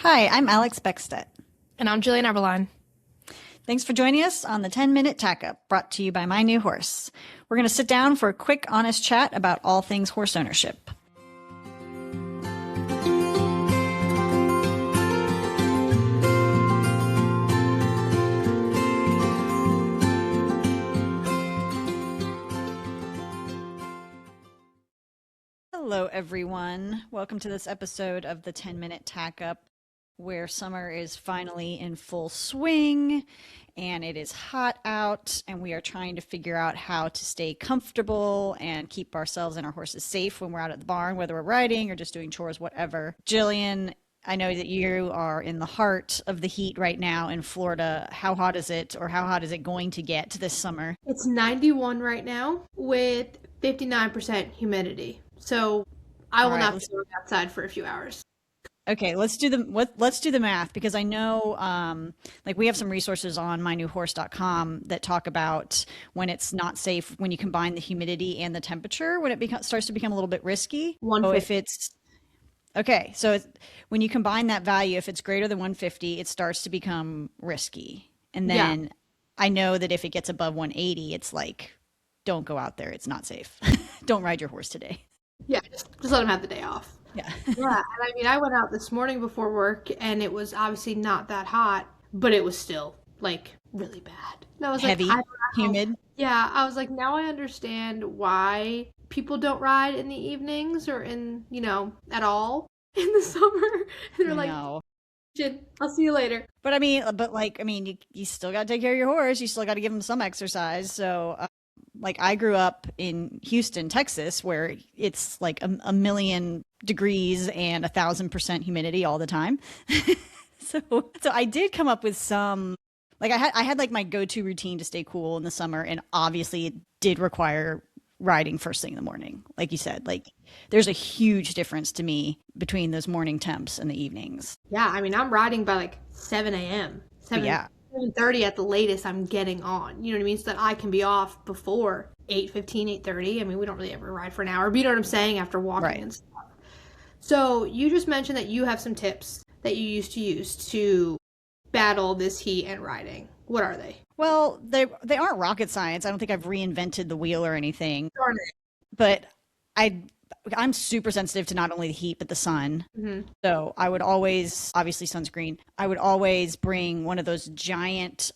Hi, I'm Alex Beckstedt. And I'm Jillian Eberline. Thanks for joining us on the 10-Minute Tack-Up, brought to you by My New Horse. We're going to sit down for a quick, honest chat about all things horse ownership. Hello, everyone. Welcome to this episode of the 10-Minute Tack-Up, where summer is finally in full swing and it is hot out, and we are trying to figure out how to stay comfortable and keep ourselves and our horses safe when we're out at the barn, whether we're riding or just doing chores, whatever. Jillian, I know that you are in the heart of the heat right now in Florida. How hot is it, or how hot is it going to get this summer? It's 91 right now with 59% humidity. So I will not be going outside for a few hours. Okay, let's do the math, because I know like we have some resources on mynewhorse.com that talk about when it's not safe, when you combine the humidity and the temperature, when it starts to become a little bit risky. So if it's okay, so when you combine that value, if it's greater than 150, it starts to become risky. And then I know that if it gets above 180, it's like, don't go out there. It's not safe. Don't ride your horse today. Yeah, just let him have the day off. Yeah. Yeah, and I mean, I went out this morning before work, and it was obviously not that hot, but it was still, like, really bad. And I was Heavy, like, humid. Yeah, I was like, now I understand why people don't ride in the evenings or in, at all in the summer. And they're like, I'll see you later. But you still got to take care of your horse. You still got to give him some exercise. So, like, I grew up in Houston, Texas, where it's like a million degrees and 1,000% humidity all the time. So I did come up with some, like, I had like my go-to routine to stay cool in the summer, and obviously it did require riding first thing in the morning. Like you said, like, there's a huge difference to me between those morning temps and the evenings. Yeah, I mean, I'm riding by like 7 a.m. 7:30 at the latest I'm getting on. You know what I mean? So that I can be off before 8:15, 8:30. I mean, we don't really ever ride for an hour, but you know what I'm saying, after walking and stuff. So you just mentioned that you have some tips that you used to use to battle this heat and riding. What are they? Well, they aren't rocket science. I don't think I've reinvented the wheel or anything. Darn it. But I'm super sensitive to not only the heat, but the sun. Mm-hmm. So I would always, obviously sunscreen, I would always bring one of those giant,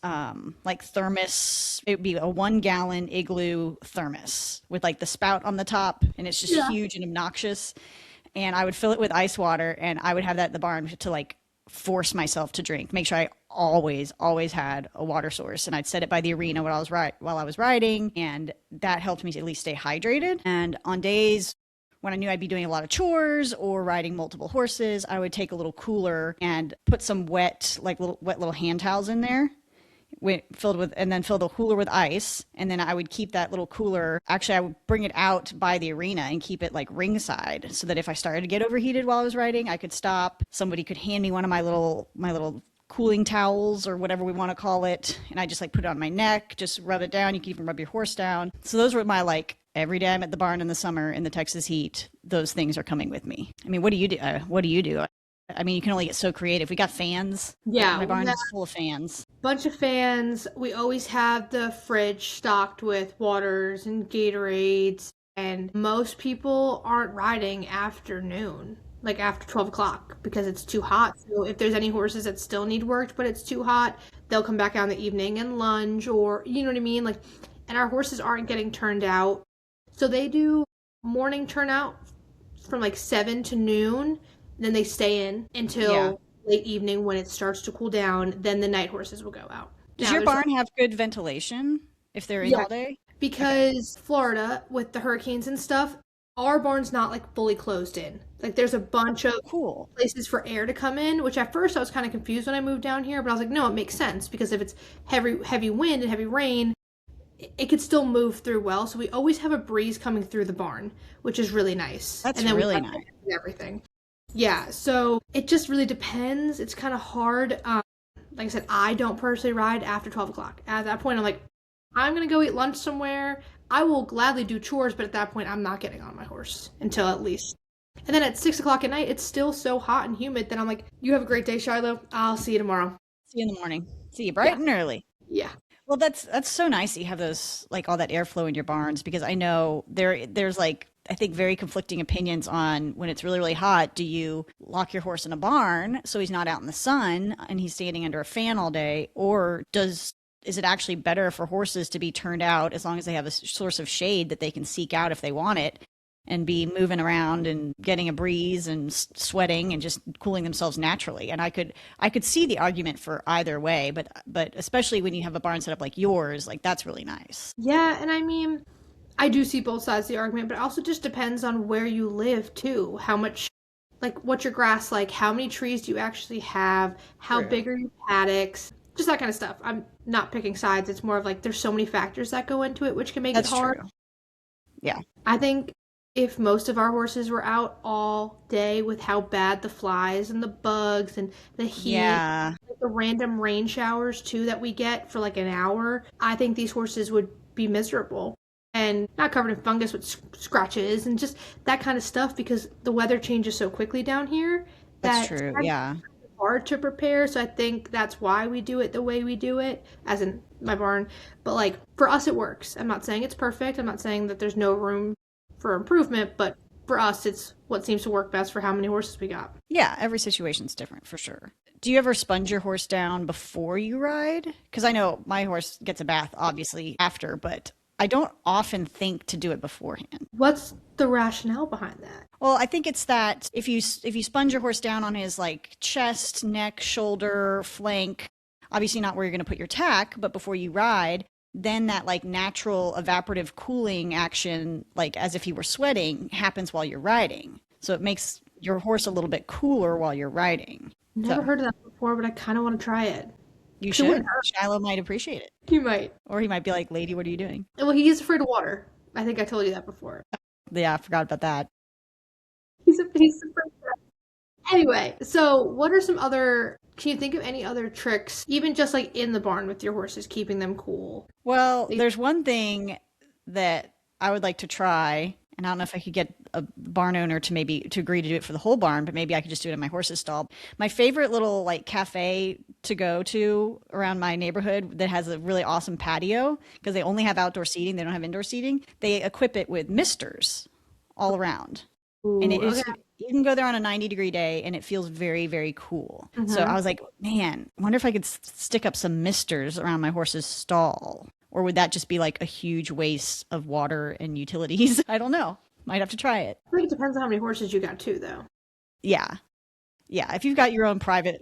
like, thermos. It would be a 1-gallon Igloo thermos with like the spout on the top, and it's just huge and obnoxious. And I would fill it with ice water, and I would have that at the barn to, like, force myself to drink, make sure I always had a water source. And I'd set it by the arena while I was riding, and that helped me to at least stay hydrated. And on days when I knew I'd be doing a lot of chores or riding multiple horses, I would take a little cooler and put some wet little hand towels in there, and then fill the cooler with ice. And then I would keep that little cooler, actually I would bring it out by the arena and keep it like ringside, so that if I started to get overheated while I was riding, I could stop. Somebody could hand me one of my little cooling towels, or whatever we want to call it, and I just like put it on my neck, just rub it down. You can even rub your horse down. So those were my, like, every day I'm at the barn in the summer in the Texas heat, those things are coming with me. I mean, what do you do? I mean, you can only get so creative. We got fans. Yeah. My barn is full of fans. Bunch of fans. We always have the fridge stocked with waters and Gatorades. And most people aren't riding after noon, like after 12 o'clock, because it's too hot. So if there's any horses that still need worked, but it's too hot, they'll come back out in the evening and lunge, or, you know what I mean? Like, and our horses aren't getting turned out. So they do morning turnout from like 7 to noon. Then they stay in until late evening when it starts to cool down. Then the night horses will go out. Does your barn have good ventilation if they're in all day? Because Florida, with the hurricanes and stuff, our barn's not like fully closed in. Like, there's a bunch of places for air to come in, which at first I was kind of confused when I moved down here. But I was like, no, it makes sense, because if it's heavy wind and heavy rain, it could still move through well. So we always have a breeze coming through the barn, which is really nice. That's really nice. Everything. Yeah, so it just really depends. It's kind of hard. Like I said, I don't personally ride after 12 o'clock. At that point, I'm like, I'm going to go eat lunch somewhere. I will gladly do chores, but at that point, I'm not getting on my horse until at least And then at 6 o'clock at night, it's still so hot and humid that I'm like, you have a great day, Shiloh. I'll see you tomorrow. See you in the morning. See you Yeah. bright and early. Yeah. Well, that's so nice that you have those like all that airflow in your barns because I know there's like I think very conflicting opinions on when it's really hot. Do you lock your horse in a barn so he's not out in the sun and he's standing under a fan all day, or is it actually better for horses to be turned out as long as they have a source of shade that they can seek out if they want it? And be moving around and getting a breeze and sweating and just cooling themselves naturally. And I could see the argument for either way, but especially when you have a barn set up like yours, like that's really nice. Yeah, and I mean, I do see both sides of the argument, but it also just depends on where you live too. How much, like, what's your grass like? How many trees do you actually have? How True. big are your paddocks? Just that kind of stuff. I'm not picking sides. It's more of like there's so many factors that go into it, which can make it That's hard. true. Yeah. I think if most of our horses were out all day with how bad the flies and the bugs and the heat, Yeah. like the random rain showers too that we get for like an hour, I think these horses would be miserable and not covered in fungus with scratches and just that kind of stuff because the weather changes so quickly down here That's that true. it's Yeah. hard to prepare. So I think that's why we do it the way we do it, as in my barn. But like for us, it works. I'm not saying it's perfect. I'm not saying that there's no room for improvement, but for us, it's what seems to work best for how many horses we got. Yeah, every situation's different for sure. Do you ever sponge your horse down before you ride? Because I know my horse gets a bath obviously after, but I don't often think to do it beforehand. What's the rationale behind that? Well, I think it's that if you sponge your horse down on his like chest, neck, shoulder, flank, obviously not where you're going to put your tack, but before you ride, then that like natural evaporative cooling action, like as if you were sweating, happens while you're riding. So it makes your horse a little bit cooler while you're riding. Never So heard of that before, but I kind of want to try it. you 'Cause it wouldn't should. hurt. Shiloh might appreciate it. He might. Or he might be like, lady, what are you doing? Well, he is afraid of water. I think I told you that before. Yeah, I forgot about that. He's afraid of that. Anyway, so what are some other? Can you think of any other tricks, even just like in the barn with your horses, keeping them cool? Well, They- there's one thing that I would like to try, and I don't know if I could get a barn owner to agree to do it for the whole barn, but maybe I could just do it in my horse's stall. My favorite little like cafe to go to around my neighborhood that has a really awesome patio because they only have outdoor seating, they don't have indoor seating. They equip it with misters all around. And it Ooh, is okay. you can go there on a 90-degree day and it feels very cool. So I Mhm. was like, man, I wonder if I could stick up some misters around my horse's stall. Or would that just be like a huge waste of water and utilities? I don't know. Might have to try it. I think it depends on how many horses you got too, though. Yeah. Yeah, if you've got your own private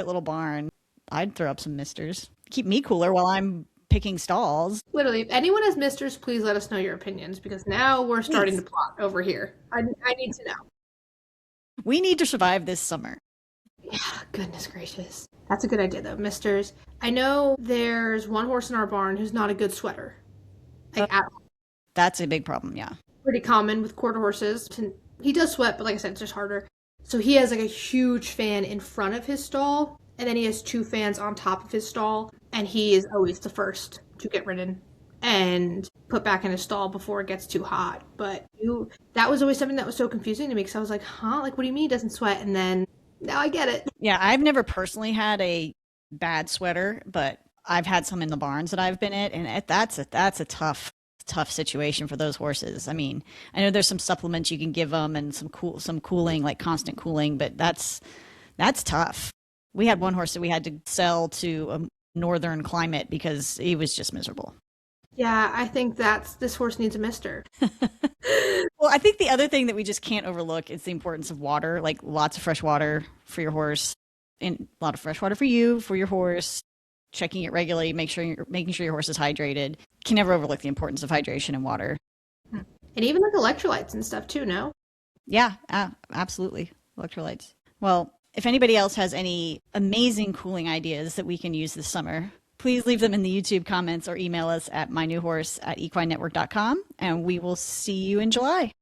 little barn, I'd throw up some misters. Keep me cooler while I'm picking stalls. Literally, if anyone has misters, please let us know your opinions because now we're starting to Please. plot over here. I need to know. We need to survive this summer. Yeah, goodness gracious. That's a good idea, though, misters. I know there's one horse in our barn who's not a good sweater. Like, at all. That's a big problem, yeah. Pretty common with quarter horses. He does sweat, but like I said, it's just harder. So he has like a huge fan in front of his stall, and then he has two fans on top of his stall, and he is always the first to get ridden and put back in his stall before it gets too hot. But that was always something that was so confusing to me because I was like, huh? Like, what do you mean he doesn't sweat? And then now I get it. Yeah, I've never personally had a bad sweater, but I've had some in the barns that I've been at, and that's a tough situation for those horses. I mean, I know there's some supplements you can give them and some cooling, like constant cooling, but that's tough. We had one horse that we had to sell to a northern climate because he was just miserable. Yeah, I think this horse needs a mister. Well, I think the other thing that we just can't overlook is the importance of water, like lots of fresh water for your horse and a lot of fresh water for you, for your horse, checking it regularly, making sure your horse is hydrated. Can never overlook the importance of hydration and water. And even like electrolytes and stuff too, no? Yeah, absolutely. Electrolytes. Well, if anybody else has any amazing cooling ideas that we can use this summer, please leave them in the YouTube comments or email us at mynewhorse@equinenetwork.com, and we will see you in July.